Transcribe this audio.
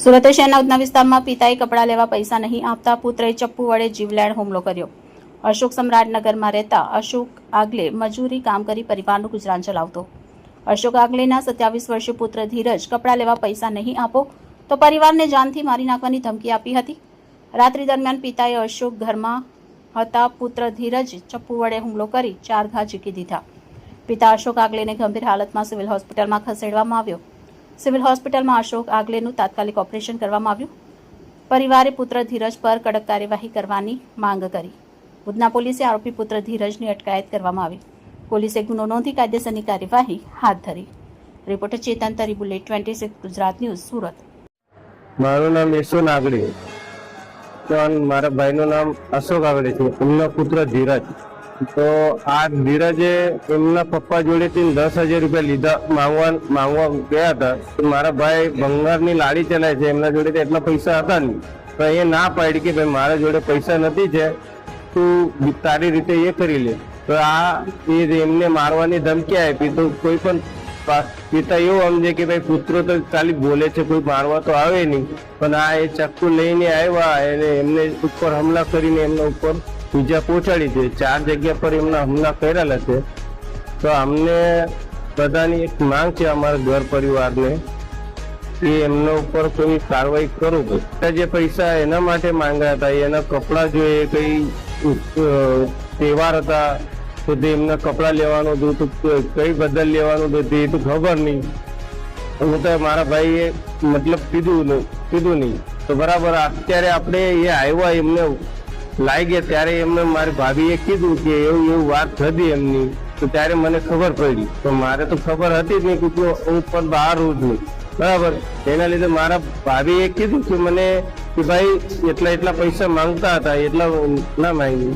સુરત શહેરના ઉધના વિસ્તારમાં પિતાએ કપડાં લેવા પૈસા નહીં આપતા પુત્રએ ચપ્પુ વડે જીવલેણ હુમલો કર્યો। અશોક સમ્રાટનગરમાં રહેતા અશોક આગલે મજૂરી કામ કરી પરિવારનું ગુજરાન ચલાવતો। અશોક આગલેના 27 વર્ષીય પુત્ર ધીરજ કપડાં લેવા પૈસા નહીં આપો તો પરિવારને જાનથી મારી નાખવાની ધમકી આપી હતી। રાત્રિ દરમિયાન પિતાએ અશોક ઘરમાં હતા પુત્ર ધીરજ ચપ્પુ વડે હુમલો કરી 4 ઘા ઝીકી દીધા। પિતા અશોક આગલેને ગંભીર હાલતમાં સિવિલ હોસ્પિટલમાં ખસેડવામાં આવ્યો। સિવિલ હોસ્પિટલમાં અશોક આગલેનું તાત્કાલિક ઓપરેશન કરવામાં આવ્યું। પરિવારે પુત્ર ધીરજ પર કડક કાર્યવાહી કરવાની માંગ કરી। ઉધના પોલીસે આરોપી પુત્ર ધીરજની અટકાયત કરવામાં આવી। પોલીસે ગુનો નોંધી કાયદેસરની કાર્યવાહી હાથ ધરી। રિપોર્ટર ચેતન તરી, બુલેટ 26 ગુજરાત ન્યૂઝ, સુરત। મારું નામ યશુ નાગડી છે। મારા ભાઈનું નામ અશોક આગળી છે। એમનો પુત્ર ધીરજ। તો આ ધીરજે એમના પપ્પા જોડેથી 10,000 રૂપિયા લીધા માંગવા ગયા હતા। તો મારા ભાઈ ભંગારની લાડી ચલાવે છે, એમના જોડે એટલા પૈસા હતા નહીં। તો એ ના પાડી કે ભાઈ મારા જોડે પૈસા નથી છે, તું તારી રીતે એ કરી લે। તો આ એમને મારવાની ધમકી આપી। તો કોઈ પણ પિતા એવું સમજે કે ભાઈ પુત્રો તો ખાલી બોલે છે, કોઈ મારવા તો આવે નહીં, પણ આ એ ચક્કુ લઈને આવ્યા અને એમને ઉપર હુમલા કરીને એમના ઉપર ઈજા પહોંચાડી છે। 4 જગ્યા પર એમના હુમલા કરેલા છે। તો અમને બધાની એક માંગ છે અમારા ઘર પરિવારને કે એમના ઉપર કોઈ કાર્યવાહી કરો। જે પૈસા એના માટે માંગ્યા હતા, એના કપડા જોઈએ, કઈ તહેવાર હતા તો તે એમના કપડા લેવાનું હતું, તો કઈ બદલ લેવાનું હતું તે તો ખબર નહીં। હું તો મારા ભાઈએ મતલબ કીધું નહીં। તો બરાબર અત્યારે આપણે એ આવ્યા એમને લાગી ત્યારે એમને મારી ભાભીએ કીધું કે એવું વાત હતી એમની। તો ત્યારે મને ખબર પડી। તો મારે તો ખબર હતી જ નહીં કે હું પણ બહાર રહું છું, બરાબર। એના લીધે મારા ભાભીએ કીધું કે મને કે ભાઈ એટલા પૈસા માંગતા હતા, એટલા ના માંગી।